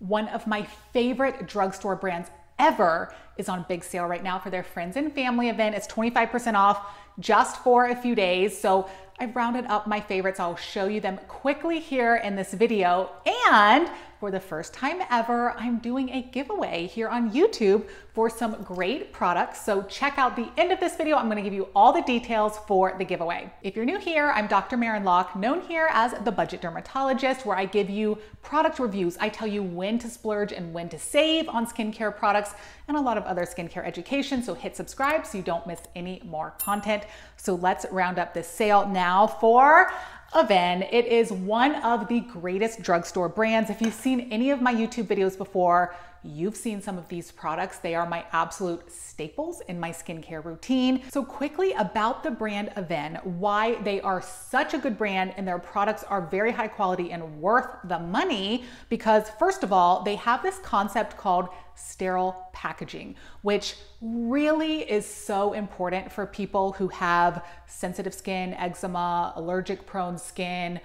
One of my favorite drugstore brands ever is on big sale right now for their friends and family event. It's 25% off just for a few days. So I've rounded up my favorites. I'll show you them quickly here in this video. And for the first time ever, I'm doing a giveaway here on YouTube for some great products. So check out the end of this video. I'm gonna give you all the details for the giveaway. If you're new here, I'm Dr. Maren Locke, known here as the Budget Dermatologist, where I give you product reviews. I tell you when to splurge and when to save on skincare products and a lot of other skincare education. So hit subscribe so you don't miss any more content. So let's round up this sale now for Avène. It is one of the greatest drugstore brands. If you've seen any of my YouTube videos before, you've seen some of these products. They are my absolute staples in my skincare routine. So quickly about the brand Avène, why they are such a good brand and their products are very high quality and worth the money, because first of all, they have this concept called sterile packaging, which really is so important for people who have sensitive skin, eczema, allergic prone skin,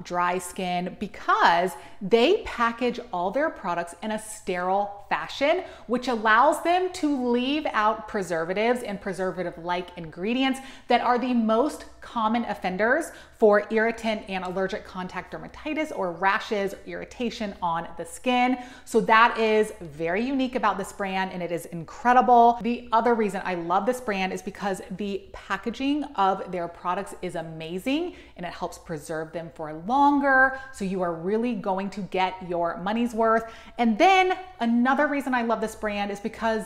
dry skin, because they package all their products in a sterile fashion, which allows them to leave out preservatives and preservative-like ingredients that are the most common offenders for irritant and allergic contact dermatitis or rashes or irritation on the skin. So that is very unique about this brand and it is incredible. The other reason I love this brand is because the packaging of their products is amazing and it helps preserve them for longer. So you are really going to get your money's worth. And then another reason I love this brand is because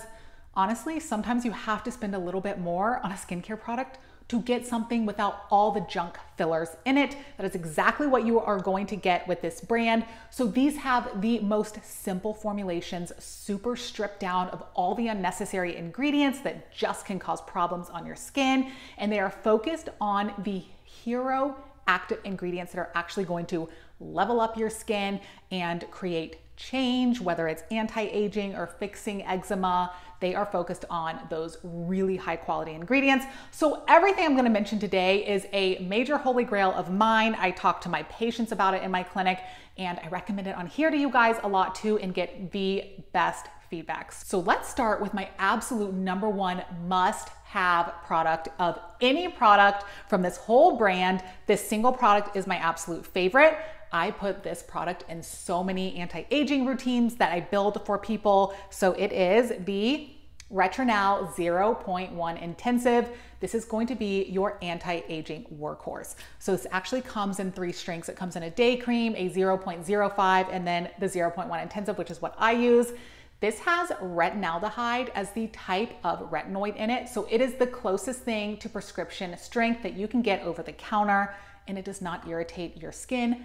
honestly, sometimes you have to spend a little bit more on a skincare product to get something without all the junk fillers in it. That is exactly what you are going to get with this brand. So these have the most simple formulations, super stripped down of all the unnecessary ingredients that just can cause problems on your skin. And they are focused on the hero active ingredients that are actually going to level up your skin and create change, whether it's anti-aging or fixing eczema. They are focused on those really high quality ingredients. So everything I'm gonna mention today is a major holy grail of mine. I talk to my patients about it in my clinic and I recommend it on here to you guys a lot too and get the best feedbacks. So let's start with my absolute number one must-have product of any product from this whole brand. This single product is my absolute favorite. I put this product in so many anti-aging routines that I build for people. So it is the RetrinAL 0.1 Intensive. This is going to be your anti-aging workhorse. So this actually comes in 3 strengths. It comes in a day cream, a 0.05, and then the 0.1 Intensive, which is what I use. This has retinaldehyde as the type of retinoid in it. So it is the closest thing to prescription strength that you can get over the counter, and it does not irritate your skin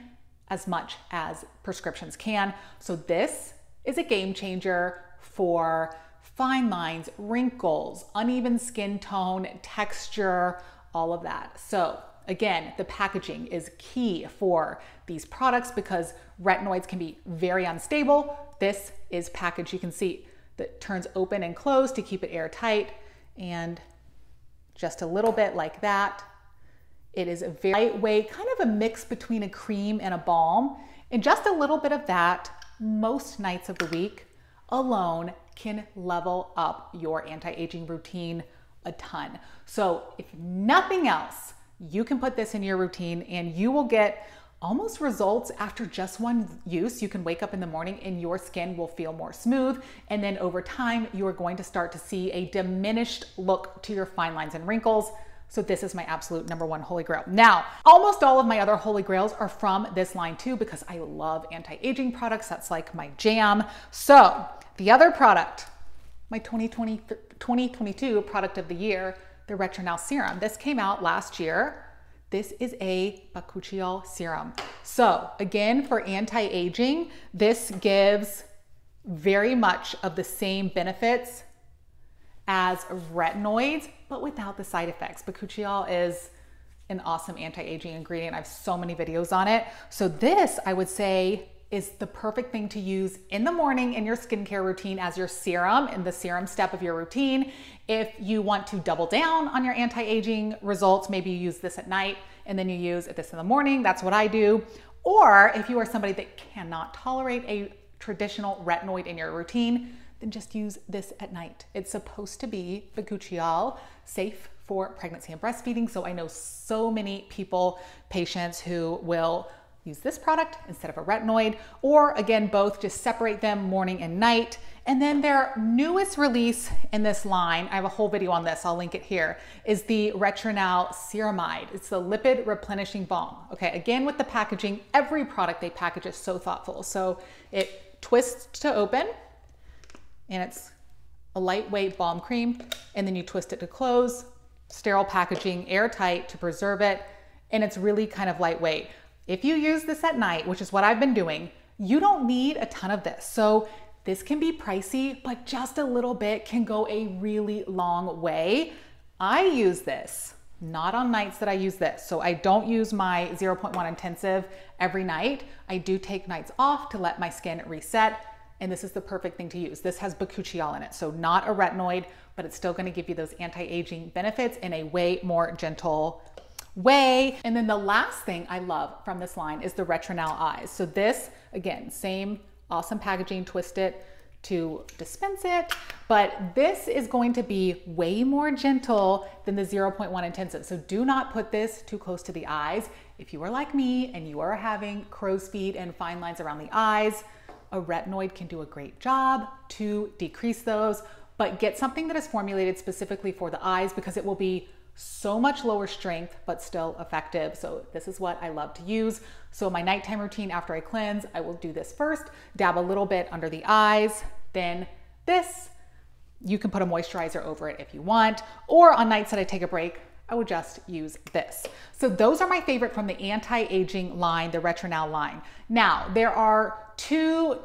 as much as prescriptions can. So this is a game changer for fine lines, wrinkles, uneven skin tone, texture, all of that. So again, the packaging is key for these products because retinoids can be very unstable. This is packaged, you can see that turns open and closed to keep it airtight, and just a little bit like that. It is a very lightweight, kind of a mix between a cream and a balm. And just a little bit of that most nights of the week alone can level up your anti-aging routine a ton. So if nothing else, you can put this in your routine and you will get almost results after just one use. You can wake up in the morning and your skin will feel more smooth. And then over time, you are going to start to see a diminished look to your fine lines and wrinkles. So this is my absolute number one holy grail. Now, almost all of my other holy grails are from this line too, because I love anti-aging products. That's like my jam. So the other product, my 2022 product of the year, the RetrinAL Serum. This came out last year. This is a bakuchiol serum. So again, for anti-aging, this gives very much of the same benefits as retinoids, but without the side effects. Bakuchiol is an awesome anti-aging ingredient. I have so many videos on it. So this, I would say, is the perfect thing to use in the morning in your skincare routine as your serum, in the serum step of your routine. If you want to double down on your anti-aging results, maybe you use this at night and then you use this in the morning. That's what I do. Or if you are somebody that cannot tolerate a traditional retinoid in your routine, then just use this at night. It's supposed to be bakuchiol, safe for pregnancy and breastfeeding. So I know so many people, patients who will use this product instead of a retinoid, or again, both, just separate them morning and night. And then their newest release in this line, I have a whole video on this, I'll link it here, is the RetrinAL Ceramide. It's the lipid replenishing balm. Okay, again, with the packaging, every product they package is so thoughtful. So it twists to open, and it's a lightweight balm cream, and then you twist it to close, sterile packaging, airtight to preserve it, and it's really kind of lightweight. If you use this at night, which is what I've been doing, you don't need a ton of this. So this can be pricey, but just a little bit can go a really long way. I use this, not on nights that I use this. So I don't use my 0.1 intensive every night. I do take nights off to let my skin reset. And this is the perfect thing to use. This has bakuchiol in it, so not a retinoid, but it's still gonna give you those anti-aging benefits in a way more gentle way. And then the last thing I love from this line is the RetrinAL eyes. So this, again, same awesome packaging, twist it to dispense it, but this is going to be way more gentle than the 0.1 intensive. So do not put this too close to the eyes. If you are like me and you are having crow's feet and fine lines around the eyes, a retinoid can do a great job to decrease those, but get something that is formulated specifically for the eyes, because it will be so much lower strength, but still effective. So this is what I love to use. So my nighttime routine after I cleanse, I will do this first, dab a little bit under the eyes, then this. You can put a moisturizer over it if you want, or on nights that I take a break, I would just use this. So those are my favorite from the anti-aging line, the RetrinAL line. Now, there are two,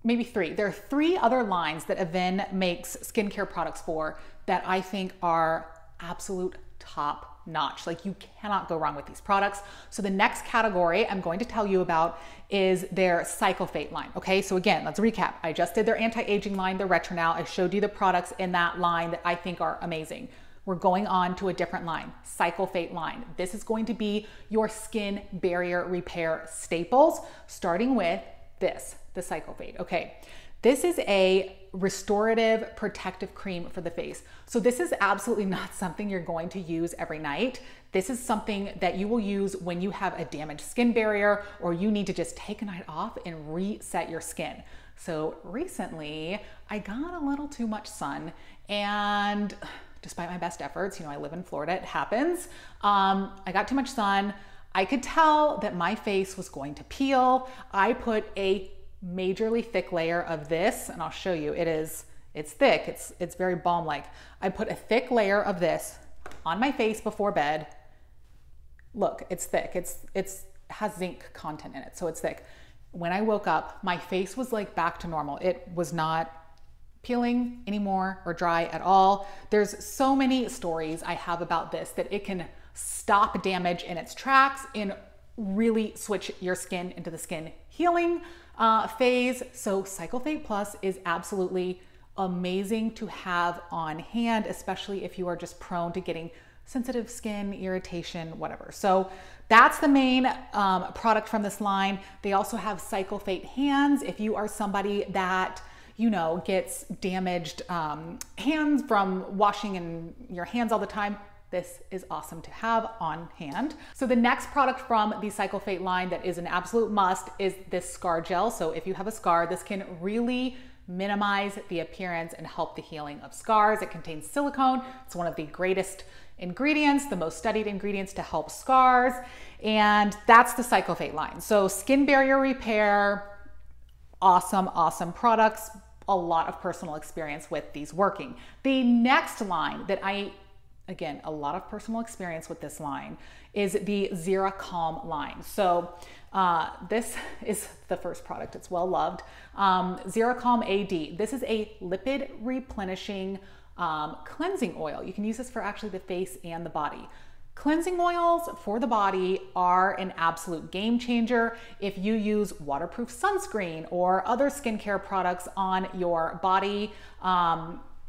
maybe three. There are three other lines that Avène makes skincare products for that I think are absolute top notch. Like, you cannot go wrong with these products. So the next category I'm going to tell you about is their Cicalfate line. Okay, so again, let's recap. I just did their anti-aging line, the RetrinAL. I showed you the products in that line that I think are amazing. We're going on to a different line, Cicalfate line. This is going to be your skin barrier repair staples, starting with this, the Cicalfate. Okay, this is a restorative protective cream for the face. So this is absolutely not something you're going to use every night. This is something that you will use when you have a damaged skin barrier, or you need to just take a night off and reset your skin. So recently I got a little too much sun, and despite my best efforts, you know, I live in Florida, it happens. I got too much sun. I could tell that my face was going to peel. I put a majorly thick layer of this, and I'll show you. It's thick. It's very balm-like. I put a thick layer of this on my face before bed. Look, it's thick. It has zinc content in it, so it's thick. When I woke up, my face was like back to normal. It was not peeling anymore or dry at all. There's so many stories I have about this, that it can stop damage in its tracks and really switch your skin into the skin healing phase. So Cicalfate Plus is absolutely amazing to have on hand, especially if you are just prone to getting sensitive skin, irritation, whatever. So that's the main product from this line. They also have Cicalfate hands. If you are somebody that, you know, gets damaged hands from washing in your hands all the time, this is awesome to have on hand. So the next product from the Cicalfate line that is an absolute must is this scar gel. So if you have a scar, this can really minimize the appearance and help the healing of scars. It contains silicone. It's one of the greatest ingredients, the most studied ingredients to help scars. And that's the Cicalfate line. So skin barrier repair, awesome, awesome products. A lot of personal experience with these working. The next line that again, a lot of personal experience with this line is the XeraCalm line. So this is the first product. It's well loved. XeraCalm AD. This is a lipid replenishing cleansing oil. You can use this for actually the face and the body. Cleansing oils for the body are an absolute game changer. If you use waterproof sunscreen or other skincare products on your body,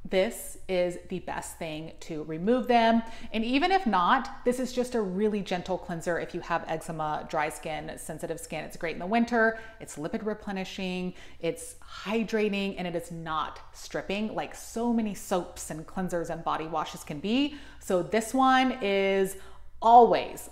this is the best thing to remove them. And even if not, this is just a really gentle cleanser if you have eczema, dry skin, sensitive skin. It's great in the winter. It's lipid replenishing, it's hydrating, and it is not stripping like so many soaps and cleansers and body washes can be. So this one is always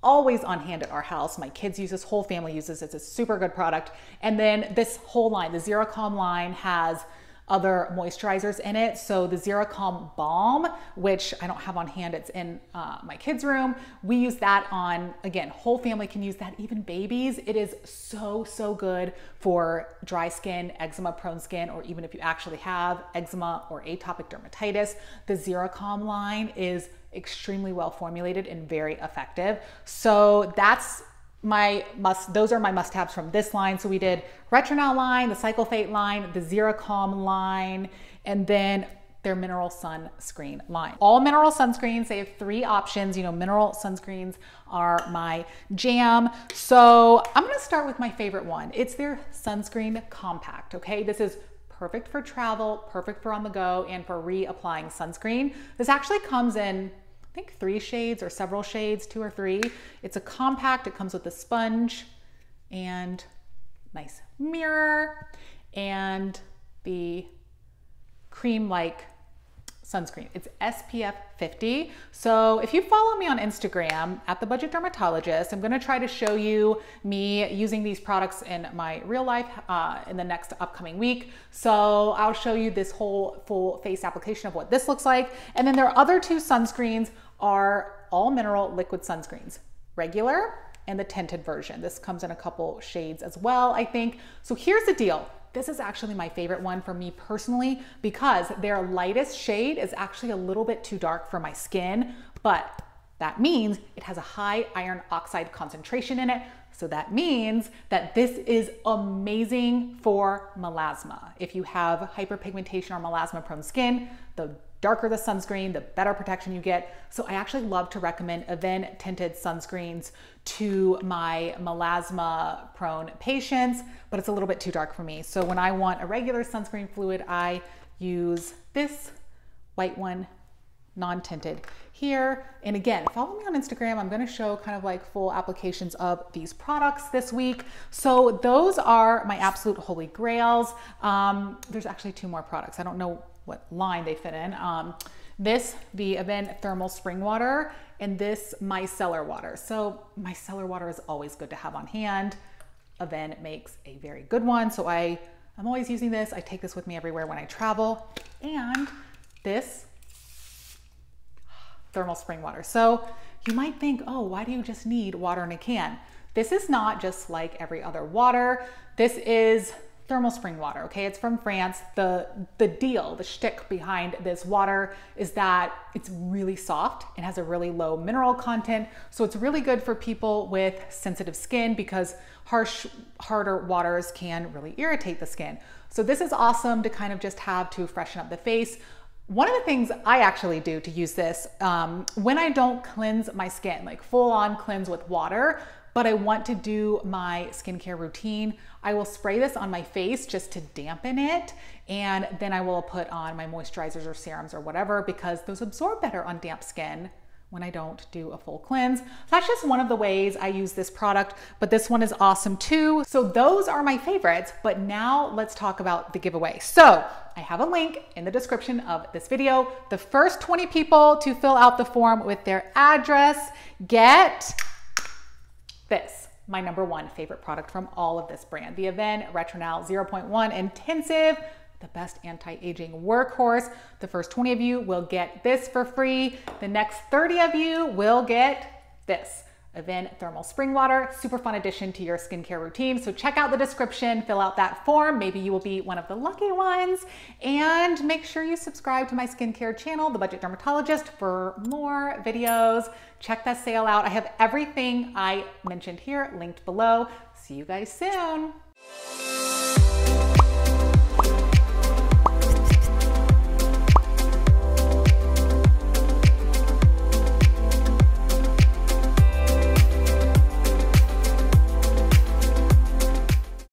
on hand at our house. My kids use this, whole family uses it. It's a super good product. And then this whole line, the XeraCalm line, has other moisturizers in it. So the XeraCalm Balm, which I don't have on hand, it's in my kids' room. We use that on, again, whole family can use that, even babies. It is so good for dry skin, eczema-prone skin, or even if you actually have eczema or atopic dermatitis. The XeraCalm line is extremely well formulated and very effective. So that's those are my must-haves from this line. So we did RetrinAL line, the Cicalfate line, the XeraCalm line, and then their mineral sunscreen line. All mineral sunscreens, they have 3 options. You know, mineral sunscreens are my jam. So I'm gonna start with my favorite one. It's their sunscreen compact, okay? This is perfect for travel, perfect for on the go, and for reapplying sunscreen. This actually comes in, I think 3 shades or several shades, 2 or 3. It's a compact, it comes with a sponge and nice mirror and the cream-like sunscreen. It's SPF 50. So if you follow me on Instagram at The Budget Dermatologist, I'm gonna try to show you me using these products in my real life in the next upcoming week. So I'll show you this whole full face application of what this looks like. And then their other 2 sunscreens are all mineral liquid sunscreens, regular and the tinted version. This comes in a couple shades as well, I think. So here's the deal. This is actually my favorite one for me personally because their lightest shade is actually a little bit too dark for my skin, but that means it has a high iron oxide concentration in it. So that means that this is amazing for melasma. If you have hyperpigmentation or melasma-prone skin, the darker the sunscreen, the better protection you get. So I actually love to recommend Avène tinted sunscreens to my melasma-prone patients, but it's a little bit too dark for me. So when I want a regular sunscreen fluid, I use this white one, non-tinted here. And again, follow me on Instagram. I'm gonna show kind of like full applications of these products this week. So those are my absolute holy grails. There's actually 2 more products. I don't know what line they fit in. This, the Avene Thermal Spring Water, and this micellar water. So micellar water is always good to have on hand. Avene makes a very good one. So I'm always using this. I take this with me everywhere when I travel. And this thermal spring water. So you might think, oh, why do you just need water in a can? This is not just like every other water. This is thermal spring water, okay? It's from France. The shtick behind this water is that it's really soft and has a really low mineral content. So it's really good for people with sensitive skin because harder waters can really irritate the skin. So this is awesome to kind of just have to freshen up the face. One of the things I actually do to use this, when I don't cleanse my skin, like full on cleanse with water, but I want to do my skincare routine, I will spray this on my face just to dampen it. And then I will put on my moisturizers or serums or whatever because those absorb better on damp skin when I don't do a full cleanse. So that's just one of the ways I use this product, but this one is awesome too. So those are my favorites, but now let's talk about the giveaway. So I have a link in the description of this video. The first 20 people to fill out the form with their address get this, my #1 favorite product from all of this brand, the Avene RetrinAL 0.1 Intensive, the best anti-aging workhorse. The first 20 of you will get this for free. The next 30 of you will get this, Avene Thermal Spring Water, super fun addition to your skincare routine. So check out the description, fill out that form. Maybe you will be one of the lucky ones. And make sure you subscribe to my skincare channel, The Budget Dermatologist, for more videos. Check that sale out. I have everything I mentioned here linked below. See you guys soon.